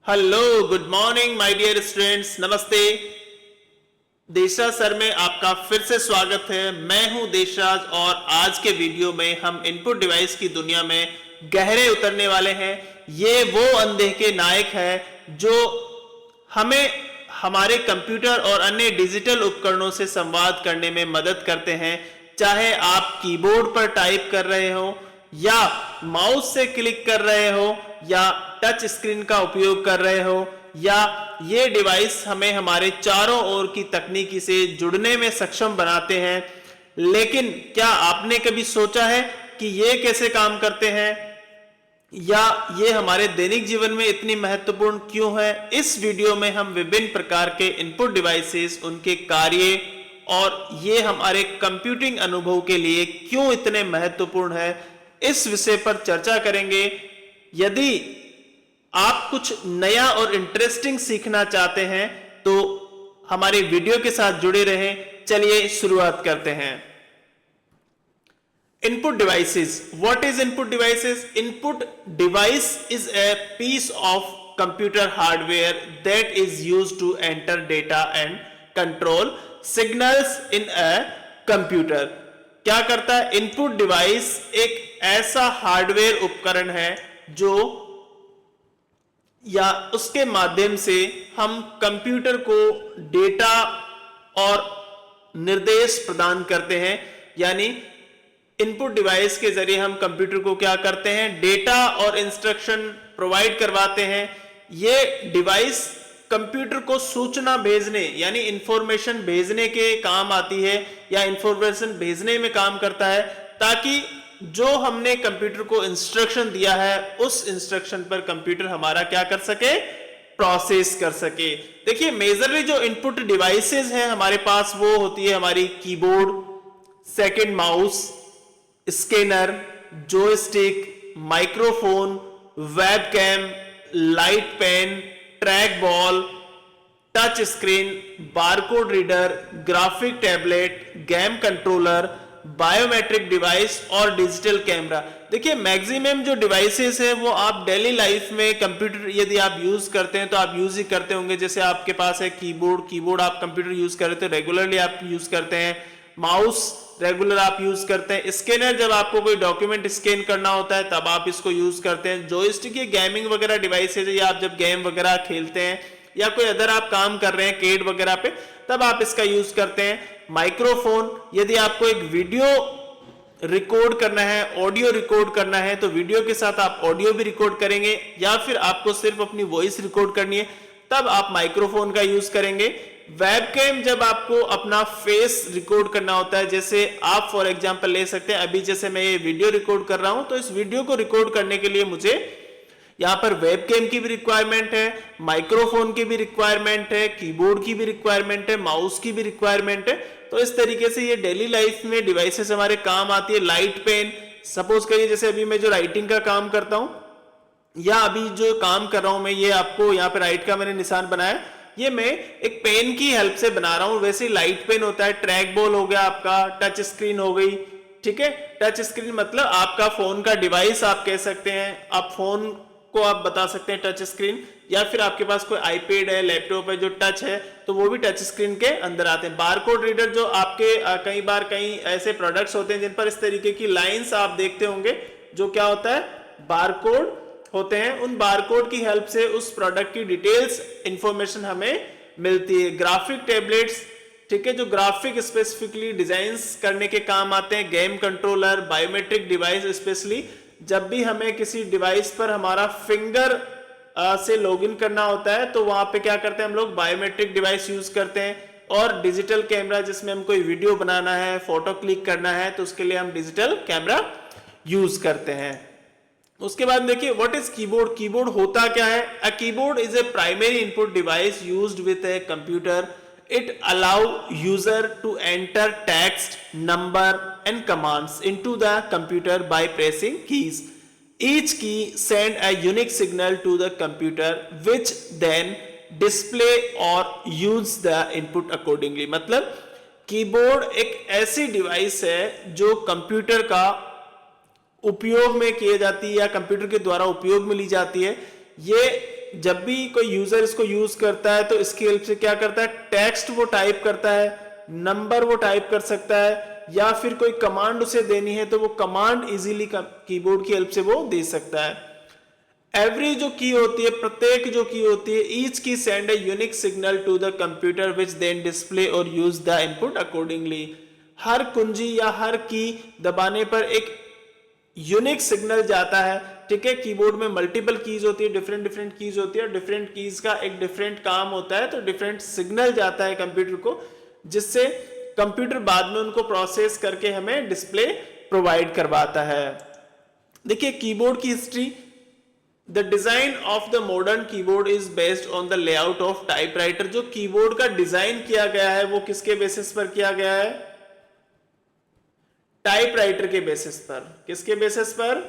Hello, good morning my dear students. नमस्ते। Deshraj sir में आपका फिर से स्वागत है। मैं हूं देशराज और आज के वीडियो में हम इनपुट डिवाइस की दुनिया में गहरे उतरने वाले हैं। ये वो अनदेखे नायक है जो हमें हमारे कंप्यूटर और अन्य डिजिटल उपकरणों से संवाद करने में मदद करते हैं। चाहे आप कीबोर्ड पर टाइप कर रहे हो या माउस से क्लिक कर रहे हो या टच स्क्रीन का उपयोग कर रहे हो या ये डिवाइस हमें हमारे चारों ओर की तकनीकी से जुड़ने में सक्षम बनाते हैं। लेकिन क्या आपने कभी सोचा है कि ये कैसे काम करते हैं या ये हमारे दैनिक जीवन में इतनी महत्वपूर्ण क्यों है? इस वीडियो में हम विभिन्न प्रकार के इनपुट डिवाइसेस, उनके कार्य और ये हमारे कंप्यूटिंग अनुभव के लिए क्यों इतने महत्वपूर्ण है, इस विषय पर चर्चा करेंगे। यदि आप कुछ नया और इंटरेस्टिंग सीखना चाहते हैं तो हमारे वीडियो के साथ जुड़े रहें। चलिए शुरुआत करते हैं। Input devices. What is input devices? Input device is a piece of computer hardware that is used to enter data and control signals in a computer. क्या करता है? Input device एक ऐसा हार्डवेयर उपकरण है जो या उसके माध्यम से हम कंप्यूटर को डेटा और निर्देश प्रदान करते हैं। यानी इनपुट डिवाइस के जरिए हम कंप्यूटर को क्या करते हैं? डेटा और इंस्ट्रक्शन प्रोवाइड करवाते हैं। ये डिवाइस कंप्यूटर को सूचना भेजने यानी इंफॉर्मेशन भेजने के काम आती है या इंफॉर्मेशन भेजने में काम करता है, ताकि जो हमने कंप्यूटर को इंस्ट्रक्शन दिया है उस इंस्ट्रक्शन पर कंप्यूटर हमारा क्या कर सके? प्रोसेस कर सके। देखिए, मेजरली जो इनपुट डिवाइसेस हैं हमारे पास वो होती है हमारी keyboard, second mouse, scanner, joystick, microphone, webcam, light pen, track ball, touch screen, barcode reader, graphic tablet, game controller, biometric device और डिजिटल कैमरा। देखिए, मैक्सिमम जो डिवाइसेस है वो आप डेली लाइफ में कंप्यूटर यदि आप यूज करते हैं तो आप यूज ही करते होंगे। जैसे आपके पास है कीबोर्ड आप कंप्यूटर यूज कर रहे थे, रेगुलरली आप यूज करते हैं। माउस रेगुलर आप यूज करते हैं। स्कैनर जब आपको कोई डॉक्यूमेंट स्कैन करना होता है तब आप इसको यूज करते हैं। जॉयस्टिक ये गेमिंग वगैरह डिवाइस है, या आप जब गेम वगैरह खेलते हैं या कोई अदर आप काम कर रहे हैं केड वगैरह पे, तब आप इसका यूज करते हैं। माइक्रोफोन, यदि आपको एक वीडियो रिकॉर्ड करना है, ऑडियो रिकॉर्ड करना है, तो वीडियो के साथ आप ऑडियो भी रिकॉर्ड करेंगे, या फिर आपको सिर्फ अपनी वॉइस रिकॉर्ड करनी है तब आप माइक्रोफोन का यूज करेंगे। वेबकैम, जब आपको अपना फेस रिकॉर्ड करना होता है, जैसे आप फॉर एग्जांपल ले सकते हैं, अभी जैसे मैं ये वीडियो रिकॉर्ड कर रहा हूं तो इस वीडियो को रिकॉर्ड करने के लिए मुझे यहां पर वेबकैम की भी रिक्वायरमेंट है, माइक्रोफोन की भी रिक्वायरमेंट है, कीबोर्ड की भी रिक्वायरमेंट है, माउस की भी रिक्वायरमेंट है। तो इस तरीके से ये डेली लाइफ में डिवाइसेस हमारे काम आती है। लाइट पेन, सपोज करिए जैसे अभी मैं जो राइटिंग का काम करता हूं या अभी जो काम कर रहा हूं मैं, ये आपको यहाँ पे राइट का मैंने निशान बनाया, ये मैं एक पेन की हेल्प से बना रहा हूं। वैसे लाइट पेन होता है, ट्रैक बॉल हो गया आपका, टच स्क्रीन हो गई। ठीक है, टच स्क्रीन मतलब आपका फोन का डिवाइस आप कह सकते हैं। आप फोन को आप बता सकते हैं टच स्क्रीन, या फिर आपके पास कोई आईपैड है, लैपटॉप है जो टच है तो वो भी टच स्क्रीन के अंदर आते हैं। बारकोड रीडर, जो आपके कई बार कई ऐसे प्रोडक्ट्स होते हैं जिन पर इस तरीके की लाइंस आप देखते होंगे, जो क्या होता है? बारकोड होते हैं। उन बारकोड की हेल्प से उस प्रोडक्ट की डिटेल्स इंफॉर्मेशन हमें मिलती है। ग्राफिक टैबलेट्स, ठीक है, जो ग्राफिक स्पेसिफिकली डिजाइंस करने के काम आते हैं। Game controller, biometric device, specially जब भी हमें किसी डिवाइस पर हमारा फिंगर से लॉगिन करना होता है तो वहां पे क्या करते हैं हम लोग? बायोमेट्रिक डिवाइस यूज करते हैं। और डिजिटल कैमरा, जिसमें हम कोई वीडियो बनाना है, फोटो क्लिक करना है, तो उसके लिए हम डिजिटल कैमरा यूज करते हैं। उसके बाद देखिए, व्हाट इज कीबोर्ड? कीबोर्ड होता क्या है? A keyboard is a primary input device used with a computer. It allow user to enter text, number and commands into the computer by pressing keys. Each key send a unique signal to the computer which then display or use the input accordingly। मतलब keyboard एक ऐसी device है जो computer का उपयोग में किए जाती है या कंप्यूटर के द्वारा उपयोग में ली जाती है। ये जब भी कोई यूजर इसको यूज करता है तो इसकी हेल्प से क्या करता है, टेक्स्ट वो टाइप करता है, नंबर वो टाइप कर सकता है, या फिर कोई कमांड उसे देनी है तो वो कमांड इजीली कीबोर्ड की हेल्प से वो दे सकता है। एवरी जो की होती है, प्रत्येक जो की होती है, each key send a unique signal to the computer which then display और यूज द इनपुट अकॉर्डिंगली। हर कुंजी या हर की दबाने पर एक यूनिक सिग्नल जाता है, ठीक है। कीबोर्ड में मल्टीपल कीज होती है, डिफरेंट डिफरेंट कीज होती है, डिफरेंट कीज का एक डिफरेंट काम होता है, तो डिफरेंट सिग्नल जाता है कंप्यूटर को, जिससे कंप्यूटर बाद में उनको प्रोसेस करके हमें डिस्प्ले प्रोवाइड करवाता है। देखिए कीबोर्ड की history, the design of the modern keyboard is based on the layout of typewriter. जो कीबोर्ड का डिजाइन किया गया है वो किसके बेसिस पर किया गया है, टाइपराइटर के बेसिस पर। किसके बेसिस पर,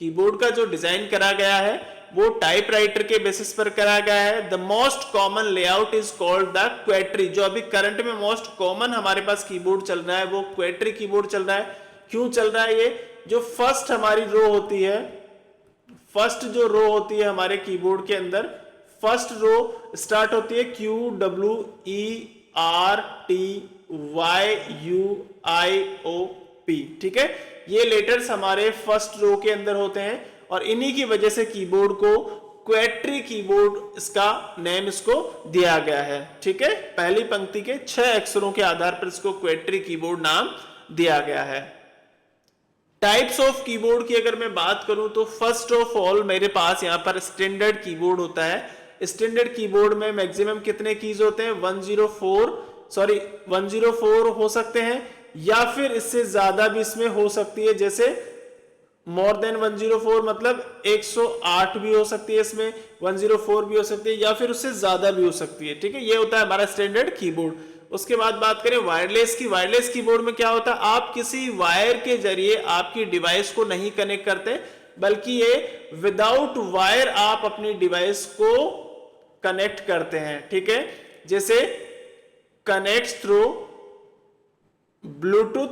कीबोर्ड का जो डिजाइन करा गया है वो टाइपराइटर के बेसिस पर करा गया है। The most common layout is called the QWERTY. जो अभी करंट में मोस्ट कॉमन हमारे पास कीबोर्ड चल रहा है वो क्वेट्री कीबोर्ड चल रहा है। क्यों चल रहा है ये, जो फर्स्ट हमारी रो होती है, फर्स्ट जो रो होती है हमारे कीबोर्ड के अंदर, फर्स्ट रो स्टार्ट होती है QWERTYUIOP, ठीक है। ये लेटर्स हमारे फर्स्ट रो के अंदर होते हैं और इन्हीं की वजह से कीबोर्ड को क्वेट्री कीबोर्ड इसका नेम इसको दिया गया है, ठीक है। पहली पंक्ति के 6 अक्षरों के आधार पर इसको क्वेट्री कीबोर्ड नाम दिया गया है। टाइप्स ऑफ कीबोर्ड की अगर मैं बात करूं तो फर्स्ट ऑफ ऑल मेरे पास यहां पर स्टैंडर्ड कीबोर्ड होता है। स्टैंडर्ड कीबोर्ड में मैक्सिमम कितने कीज होते हैं, 104 हो सकते हैं, या फिर इससे ज्यादा भी इसमें हो सकती है, जैसे मोर देन 104 मतलब 108 भी हो सकती है, इसमें 104 भी हो सकती है, या फिर उससे ज्यादा भी हो सकती है, ठीक है। ये होता है हमारा स्टैंडर्ड कीबोर्ड। उसके बाद बात करें वायरलेस की। वायरलेस कीबोर्ड में क्या होता है, आप किसी वायर के जरिए आपकी डिवाइस को नहीं कनेक्ट करते, बल्कि ये विदाउट वायर आप अपनी डिवाइस को कनेक्ट करते हैं, ठीक है। जैसे कनेक्ट थ्रू ब्लूटूथ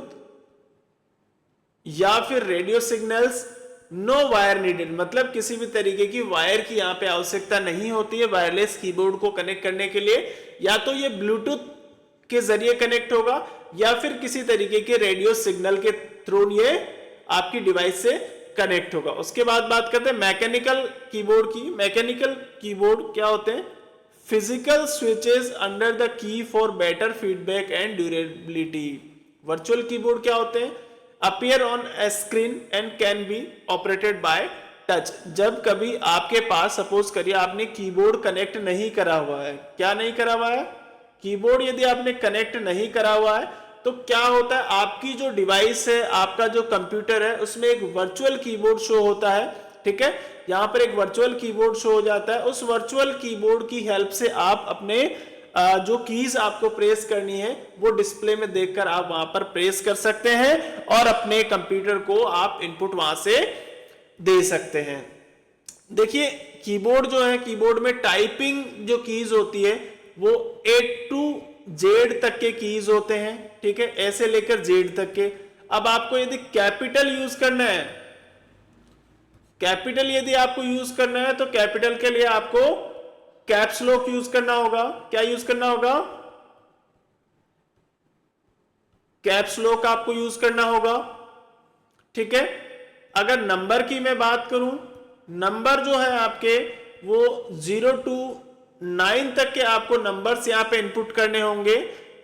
या फिर radio signals, no wire needed, मतलब किसी भी तरीके की वायर की यहां पे आवश्यकता नहीं होती है वायरलेस कीबोर्ड को कनेक्ट करने के लिए। या तो ये ब्लूटूथ के जरिए कनेक्ट होगा या फिर किसी तरीके के रेडियो सिग्नल के थ्रू ये आपकी डिवाइस से कनेक्ट होगा। उसके बाद बात करते हैं मैकेनिकल कीबोर्ड की। मैकेनिकल कीबोर्ड क्या होते हैं, physical switches under the key for better feedback and durability. Virtual keyboard क्या होते हैं, appear on A screen and can be operated by touch. जब कभी आपके पास सपोज करिए आपने कीबोर्ड कनेक्ट नहीं करा हुआ है, क्या नहीं करा हुआ है, कीबोर्ड यदि आपने कनेक्ट नहीं करा हुआ है तो क्या होता है, आपकी जो डिवाइस है, आपका जो कंप्यूटर है, उसमें एक वर्चुअल कीबोर्ड शो होता है, ठीक है। यहां पर एक वर्चुअल कीबोर्ड शो हो जाता है। उस वर्चुअल कीबोर्ड की हेल्प से आप अपने जो कीज आपको प्रेस करनी है वो डिस्प्ले में देखकर आप वहां पर प्रेस कर सकते हैं और अपने कंप्यूटर को आप इनपुट वहां से दे सकते हैं। देखिए कीबोर्ड जो है, कीबोर्ड में टाइपिंग जो कीज होती है वो A to Z तक के कीज होते हैं, ठीक है, ऐसे लेकर Z तक के। अब आपको यदि कैपिटल यूज करना है, कैपिटल यदि आपको यूज करना है तो कैपिटल के लिए आपको कैप्स लॉक यूज करना होगा। क्या यूज करना होगा, कैप्स लॉक आपको यूज करना होगा, ठीक है। अगर नंबर की मैं बात करूं, नंबर जो है आपके वो 0 to 9 तक के आपको नंबर्स यहां पे इनपुट करने होंगे।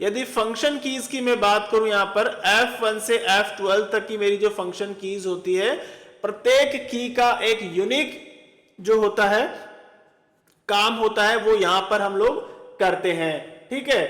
यदि फंक्शन कीज की मैं बात करूं, यहां पर F1 से F12 तक की मेरी जो फंक्शन कीज होती है, प्रत्येक की का एक यूनिक जो होता है काम होता है वो यहां पर हम लोग करते हैं, ठीक है।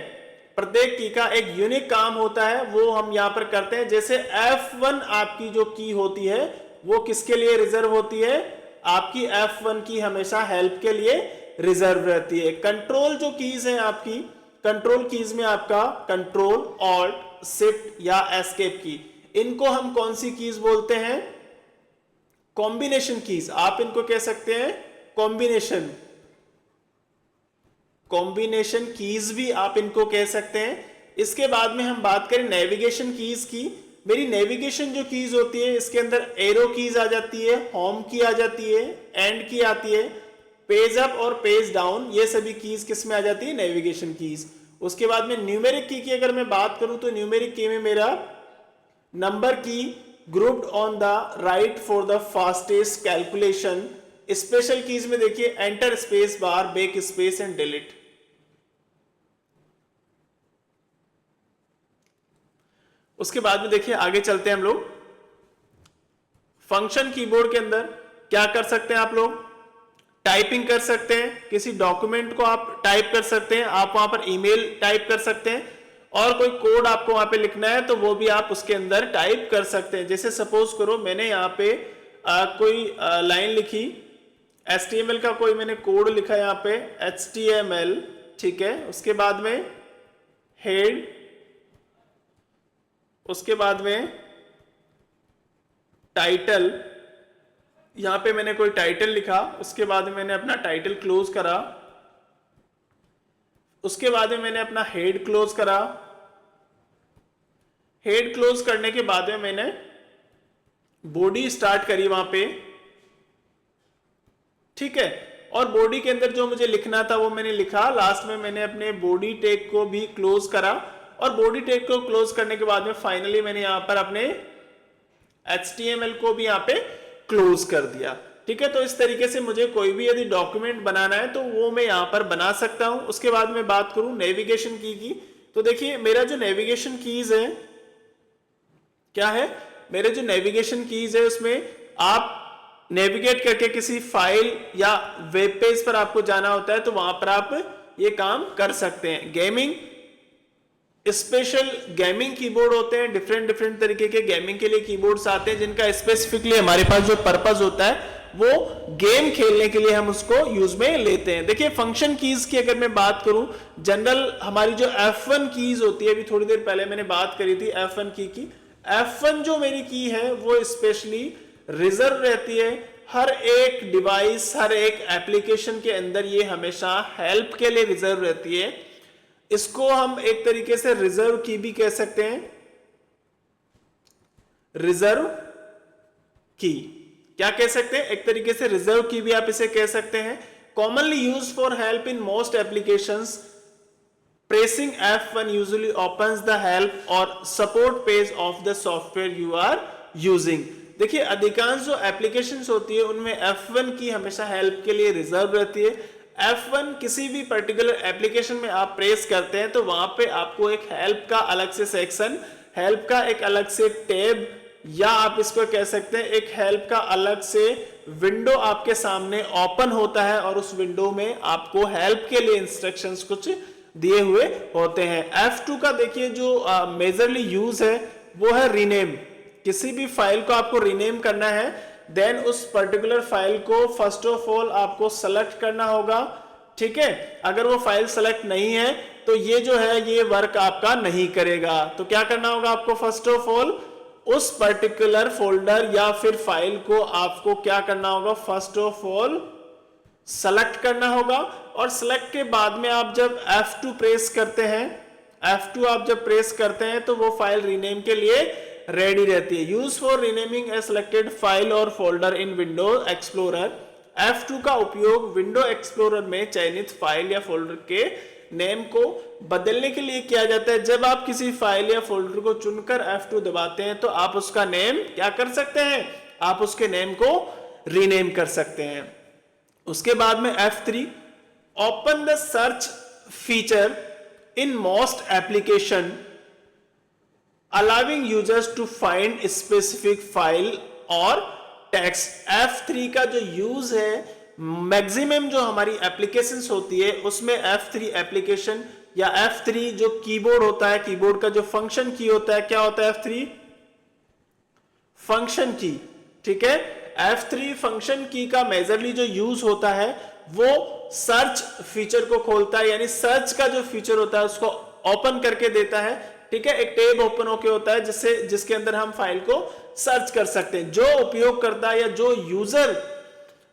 प्रत्येक की का एक यूनिक काम होता है वो हम यहां पर करते हैं। जैसे F1 आपकी जो की होती है वो किसके लिए रिजर्व होती है, आपकी F1 की हमेशा हेल्प के लिए रिजर्व रहती है। कंट्रोल जो कीज है आपकी, कंट्रोल कीज में आपका कंट्रोल, ऑल्ट, शिफ्ट या एस्केप की, इनको हम कौन सी कीज बोलते हैं, कॉम्बिनेशन कीज। आप इनको कह सकते हैं कॉम्बिनेशन, कॉम्बिनेशन कीज भी आप इनको कह सकते हैं। इसके बाद में हम बात करें नेविगेशन कीज की। मेरी नेविगेशन जो कीज होती है इसके अंदर एरो कीज आ जाती है, होम की आ जाती है, एंड की आती है, पेज अप और पेज डाउन, ये सभी कीज किस में आ जाती है, नेविगेशन कीज। उसके बाद में न्यूमेरिक की अगर मैं बात करूं तो न्यूमेरिक की में मेरा नंबर की grouped on the right for the fastest calculation. Special keys में देखिए enter space bar, back space and delete. उसके बाद में देखिए आगे चलते हैं हम लोग। फंक्शन कीबोर्ड के अंदर क्या कर सकते हैं आप लोग, टाइपिंग कर सकते हैं, किसी डॉक्यूमेंट को आप टाइप कर सकते हैं, आप वहां पर ईमेल टाइप कर सकते हैं, और कोई कोड आपको वहां पे लिखना है तो वो भी आप उसके अंदर टाइप कर सकते हैं। जैसे सपोज करो मैंने यहाँ पे कोई लाइन लिखी, HTML का कोई मैंने कोड लिखा यहाँ पे HTML, ठीक है। उसके बाद में हेड, उसके बाद में टाइटल, यहां पे मैंने कोई टाइटल लिखा, उसके बाद में मैंने अपना टाइटल क्लोज करा, उसके बाद में मैंने अपना हेड क्लोज करा, हेड क्लोज करने के बाद में मैंने बॉडी स्टार्ट करी वहां पे, ठीक है। और बॉडी के अंदर जो मुझे लिखना था वो मैंने लिखा, लास्ट में मैंने अपने बॉडी टैग को भी क्लोज करा, और बॉडी टैग को क्लोज करने के बाद में फाइनली मैंने यहां पर अपने HTML को भी यहां पे क्लोज कर दिया, ठीक है। तो इस तरीके से मुझे कोई भी यदि डॉक्यूमेंट बनाना है तो वो मैं यहां पर बना सकता हूं। उसके बाद मैं बात करूं नेविगेशन की, तो देखिए मेरा जो नेविगेशन कीज है क्या है, मेरे जो नेविगेशन कीज है उसमें आप नेविगेट करके किसी फाइल या वेब पेज पर आपको जाना होता है तो वहां पर आप ये काम कर सकते हैं। गेमिंग, स्पेशल गेमिंग कीबोर्ड होते हैं, डिफरेंट डिफरेंट तरीके के गेमिंग के लिए कीबोर्ड्स आते हैं जिनका स्पेसिफिकली हमारे पास जो पर्पस होता है वो गेम खेलने के लिए हम उसको यूज में लेते हैं। देखिए फंक्शन कीज की अगर मैं बात करूं, जनरल हमारी जो F1 कीज होती है, अभी थोड़ी देर पहले मैंने बात करी थी F1 की, F1 जो मेरी की है वो स्पेशली रिजर्व रहती है हर एक डिवाइस, हर एक एप्लीकेशन के अंदर, ये हमेशा हेल्प के लिए रिजर्व रहती है। इसको हम एक तरीके से रिजर्व की भी कह सकते हैं, रिजर्व की क्या कह सकते हैं, एक तरीके से रिजर्व की भी आप इसे कह सकते हैं। Commonly use for help in most applications, pressing F1 usually opens the help और support page of the software you are using. देखिए अधिकांश जो एप्लीकेशंस होती है उनमें F1 की हमेशा हेल्प के लिए रिजर्व रहती है। F1 किसी भी पर्टिकुलर एप्लीकेशन में आप प्रेस करते हैं तो वहां पे आपको एक हेल्प का अलग से सेक्शन, हेल्प का एक अलग से टैब, या आप इसको कह सकते हैं एक हेल्प का अलग से विंडो आपके सामने ओपन होता है और उस विंडो में आपको हेल्प के लिए इंस्ट्रक्शंस कुछ दिए हुए होते हैं। F2 का देखिए जो मेजरली यूज है वो है रीनेम। किसी भी फाइल को आपको रीनेम करना है देन उस पर्टिकुलर फाइल को फर्स्ट ऑफ ऑल आपको सेलेक्ट करना होगा, ठीक है। अगर वो फाइल सेलेक्ट नहीं है तो ये जो है ये वर्क आपका नहीं करेगा। तो क्या करना होगा आपको, फर्स्ट ऑफ ऑल उस पर्टिकुलर फोल्डर या फिर फाइल को आपको क्या करना होगा, फर्स्ट ऑफ ऑल सेलेक्ट करना होगा। और सेलेक्ट के बाद में आप जब F2 प्रेस करते हैं, F2 आप जब प्रेस करते हैं तो वो फाइल रीनेम के लिए रेडी रहती है। Use for renaming a selected file और folder in window explorer. F2 का उपयोग विंडो एक्सप्लोरर में चयनित फाइल या फोल्डर के नेम को बदलने के लिए किया जाता है। जब आप किसी फाइल या फोल्डर को चुनकर F2 दबाते हैं तो आप उसका नेम क्या कर सकते हैं, आप उसके नेम को रीनेम कर सकते हैं। उसके बाद में F3, open the search feature in most application allowing users to find specific file और टेक्स्ट। F3 का जो यूज है मैक्सिमम जो हमारी एप्लीकेशंस होती है उसमें F3 एप्लीकेशन या F3 जो कीबोर्ड होता है, कीबोर्ड का जो फंक्शन की होता है, क्या होता है F3 फंक्शन की, ठीक है। F3 फंक्शन की का मेजरली जो यूज होता है वो सर्च फीचर को खोलता है, यानी सर्च का जो फीचर होता है उसको ओपन करके देता है, ठीक है। एक टैब ओपन होके होता है जिसके अंदर हम फाइल को सर्च कर सकते हैं। जो उपयोगकर्ता या जो यूजर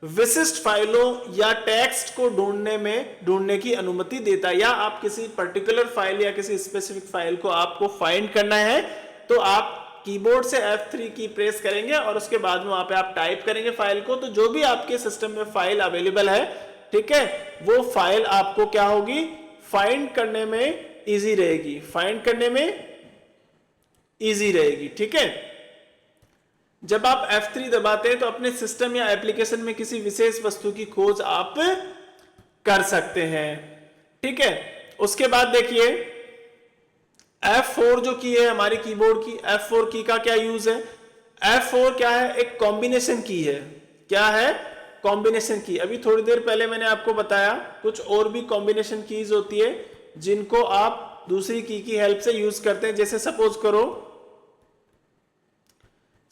विशिष्ट फाइलों या टेक्स्ट को ढूंढने की अनुमति देता है, या आप किसी पर्टिकुलर फाइल या किसी स्पेसिफिक फाइल को आपको फाइंड करना है तो आप कीबोर्ड से F3 की प्रेस करेंगे और उसके बाद में वहां पे आप टाइप करेंगे फाइल को, तो जो भी आपके सिस्टम में फाइल अवेलेबल है, ठीक है, वो फाइल आपको क्या होगी, फाइंड करने में इजी रहेगी, फाइंड करने में इजी रहेगी। ठीक है, जब आप F3 दबाते हैं तो अपने सिस्टम या एप्लीकेशन में किसी विशेष वस्तु की खोज आप कर सकते हैं। ठीक है, उसके बाद देखिए F4 जो की है हमारी कीबोर्ड की, F4 की का क्या यूज है, F4 क्या है, एक कॉम्बिनेशन की है। क्या है, कॉम्बिनेशन की। अभी थोड़ी देर पहले मैंने आपको बताया कुछ और भी कॉम्बिनेशन कीज होती है जिनको आप दूसरी की हेल्प से यूज करते हैं। जैसे सपोज करो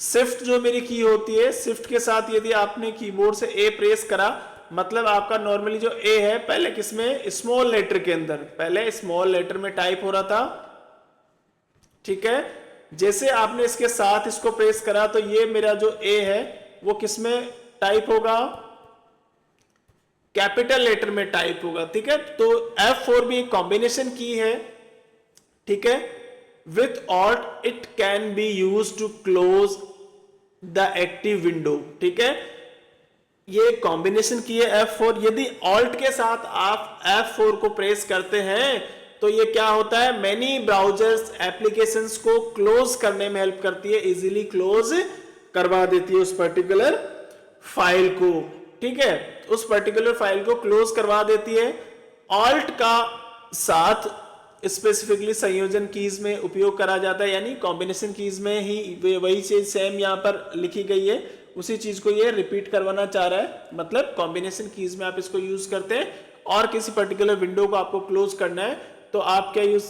शिफ्ट जो मेरी की होती है, शिफ्ट के साथ यदि आपने कीबोर्ड से ए प्रेस करा, मतलब आपका नॉर्मली जो ए है पहले किसमें, स्मॉल लेटर के अंदर, पहले स्मॉल लेटर में टाइप हो रहा था। ठीक है, जैसे आपने इसके साथ इसको प्रेस करा तो ये मेरा जो ए है वो किसमें टाइप होगा, कैपिटल लेटर में टाइप होगा। ठीक है, तो F4 भी एक कॉम्बिनेशन की है। ठीक है, with alt it can be used to close the active window। ठीक है, ये कॉम्बिनेशन की है F4। यदि alt के साथ आप F4 को प्रेस करते हैं तो ये क्या होता है, मैनी ब्राउजर्स एप्लीकेशंस को क्लोज करने में हेल्प करती है, इजीली क्लोज करवा देती है उस पर्टिकुलर फाइल को। ठीक है, उस पर्टिकुलर फाइल को क्लोज करवा देती है। alt का साथ स्पेसिफिकली संयोजन कीज में उपयोग करा जाता है, यानी कॉम्बिनेशन कीज में ही वही चीज सेम यहां पर लिखी गई है, उसी चीज को ये रिपीट करवाना चाह रहा है। मतलब कॉम्बिनेशन कीज में आप इसको यूज करते हैं और किसी पर्टिकुलर विंडो को आपको क्लोज करना है तो आप क्या यूज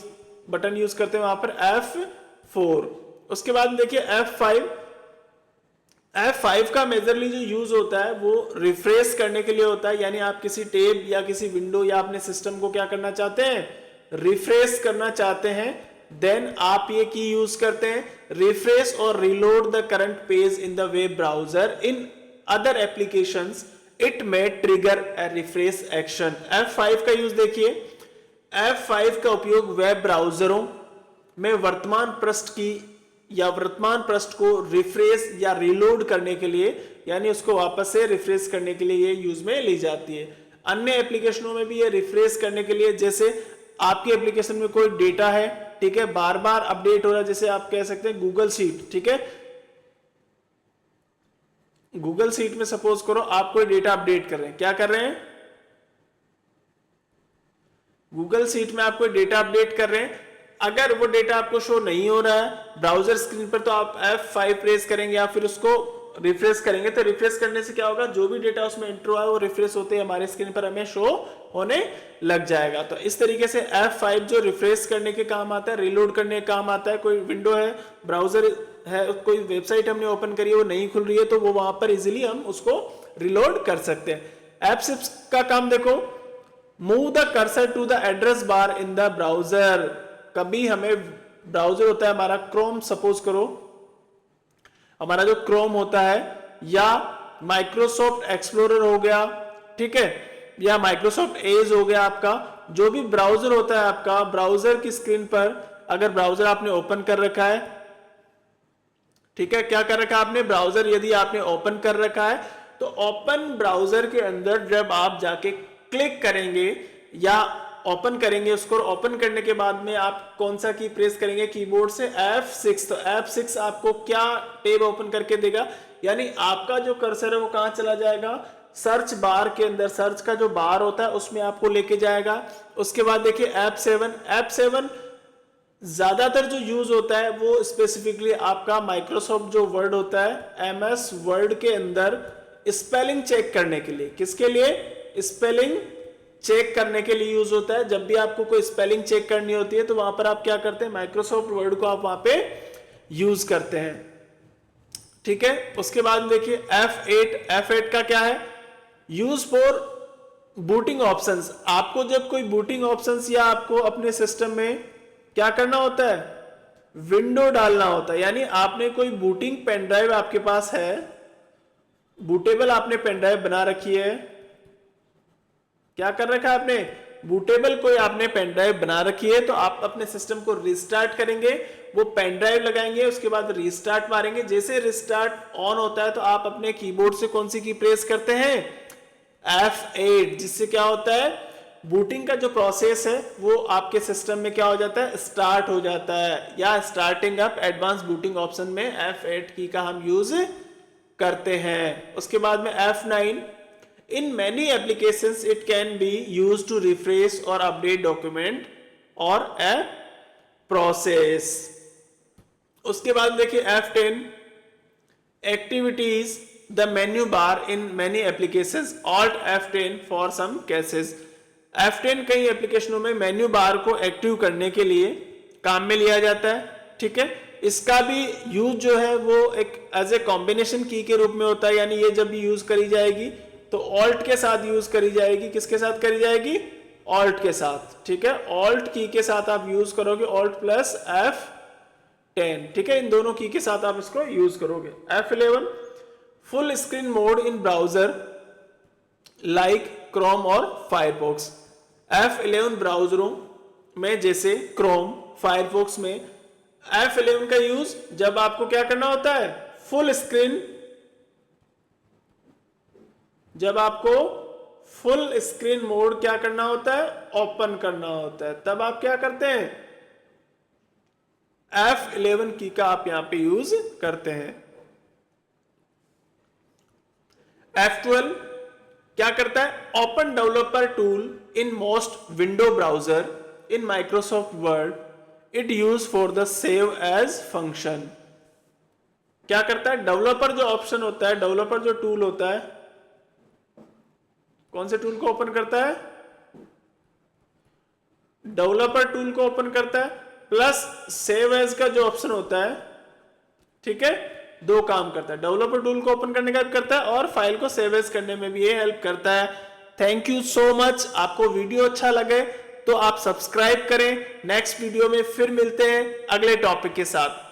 बटन यूज करते हैं वहां पर, F4। उसके बाद देखिए F5 का मेजरली जो यूज होता है वो रिफ्रेश करने के लिए होता है, यानी आप किसी टेब या किसी विंडो या अपने सिस्टम को क्या करना चाहते हैं, रिफ्रेश करना चाहते हैं, देन आप ये की यूज करते हैं, रिफ्रेश और reload the current page in the web browser in other applications it may trigger A refresh action. F5 का यूज देखिए, F5 का उपयोग वेब ब्राउजरों में वर्तमान पृष्ठ की या वर्तमान पृष्ठ को रिफ्रेश या रीलोड करने के लिए, यानी उसको वापस से रिफ्रेश करने के लिए ये यूज में ली जाती है। अन्य एप्लीकेशनों में भी ये रिफ्रेश करने के लिए, जैसे आपकी एप्लीकेशन में कोई डेटा है, ठीक है, बार बार अपडेट हो रहा है, जैसे आप कह सकते हैं गूगल शीट। ठीक है, गूगल शीट में सपोज करो आप कोई डेटा अपडेट कर रहे हैं, क्या कर रहे हैं, गूगल शीट में आप कोई डेटा अपडेट कर रहे हैं। अगर वो डेटा आपको शो नहीं हो रहा है ब्राउजर स्क्रीन पर तो आप F5 प्रेस करेंगे या फिर उसको रिफ्रेश करेंगे, तो रिफ्रेश करने से क्या होगा, जो भी डेटा उसमें एंटर हुआ है वो रिफ्रेश होते हैं हमारे स्क्रीन पर हमें शो होने लग जाएगा। तो इस तरीके से F5 जो रिफ्रेश करने के काम आता है, रीलोड करने के काम आता है। कोई विंडो है, ब्राउजर है, कोई वेबसाइट हमने ओपन करी है वो नहीं खुल रही है तो वो वहां पर इजिली हम उसको रिलोड कर सकते हैं। F6 का काम देखो, move the cursor to the address bar in the browser. कभी हमें ब्राउजर होता है हमारा क्रोम, सपोज करो हमारा जो क्रोम होता है या माइक्रोसॉफ्ट एक्सप्लोरर हो गया, ठीक है, या माइक्रोसॉफ्ट एज हो गया, आपका जो भी ब्राउजर होता है आपका, ब्राउजर की स्क्रीन पर अगर ब्राउजर आपने ओपन कर रखा है, ठीक है, क्या कर रखा है आपने, ब्राउजर यदि आपने ओपन कर रखा है तो ओपन ब्राउजर के अंदर जब आप जाके क्लिक करेंगे या ओपन करेंगे उसको, ओपन करने के बाद में आप कौन सा की प्रेस करेंगे कीबोर्ड से, F6। तो F6 आपको क्या टेब ओपन करके देगा, यानी आपका जो कर्सर है वो कहां चला जाएगा, सर्च बार के अंदर, सर्च का जो बार होता है उसमें आपको लेके जाएगा। उसके बाद देखिए F7 ज्यादातर जो यूज होता है वो स्पेसिफिकली आपका माइक्रोसॉफ्ट जो वर्ड होता है MS वर्ड के अंदर स्पेलिंग चेक करने के लिए, किसके लिए, स्पेलिंग चेक करने के लिए यूज होता है। जब भी आपको कोई स्पेलिंग चेक करनी होती है तो वहां पर आप क्या करते हैं, माइक्रोसॉफ्ट वर्ड को आप वहां पे यूज करते हैं। ठीक है, उसके बाद देखिए F8 का क्या है, यूज फॉर बूटिंग ऑप्शंस। आपको जब कोई बूटिंग ऑप्शंस या आपको अपने सिस्टम में क्या करना होता है, विंडो डालना होता है, यानी आपने कोई बूटिंग पेन ड्राइव आपके पास है, बूटेबल आपने पेन ड्राइव बना रखी है, क्या कर रखा है आपने, बूटेबल कोई आपने पेन ड्राइव बना रखी है तो आप अपने सिस्टम को रिस्टार्ट करेंगे, वो पेन ड्राइव लगाएंगे, उसके बाद रिस्टार्ट मारेंगे। जैसे रिस्टार्ट ऑन होता है तो आप अपने कीबोर्ड से कौन सी की प्रेस करते हैं, F8, जिससे क्या होता है, बूटिंग का जो प्रोसेस है वो आपके सिस्टम में क्या हो जाता है, स्टार्ट हो जाता है। या starting up advance booting option में F8 की का हम यूज करते हैं। उसके बाद में F9, in many applications it can be use to refresh और अपडेट डॉक्यूमेंट और ए प्रोसेस। उसके बाद देखिए F10, activities the menu bar in many applications, Alt F10 for some cases. F10 कई एप्लीकेशनों में मेन्यू बार को एक्टिव करने के लिए काम में लिया जाता है, ठीक है। इसका भी यूज जो है वो एक एज ए कॉम्बिनेशन की के रूप में होता है, यानी ये जब भी यूज करी जाएगी तो ऑल्ट के साथ यूज करी जाएगी। किसके साथ करी जाएगी, ऑल्ट के साथ, ठीक है। ऑल्ट की के साथ आप यूज करोगे, ऑल्ट प्लस F10, ठीक है, इन दोनों की के साथ आप इसको यूज करोगे। F11, full screen mode in browser like Chrome और फायरफॉक्स। F11 ब्राउजरों में जैसे क्रोम, फायरफॉक्स में F11 का यूज जब आपको क्या करना होता है, फुल स्क्रीन, जब आपको फुल स्क्रीन मोड क्या करना होता है, ओपन करना होता है, तब आप क्या करते हैं, F11 की का आप यहां पे यूज करते हैं। F12 क्या करता है, open developer tool in most window browser in Microsoft Word, it use for the save as function. क्या करता है, डेवलपर जो ऑप्शन होता है, डेवलपर जो टूल होता है, कौन से टूल को ओपन करता है, डेवलपर टूल को ओपन करता है, प्लस सेव एज का जो ऑप्शन होता है, ठीक है, दो काम करता है। डेवलपर टूल को ओपन करने का भी करता है और फाइल को सेव एज करने में भी ये हेल्प करता है। Thank you so much. आपको वीडियो अच्छा लगे तो आप सब्सक्राइब करें। नेक्स्ट वीडियो में फिर मिलते हैं अगले टॉपिक के साथ।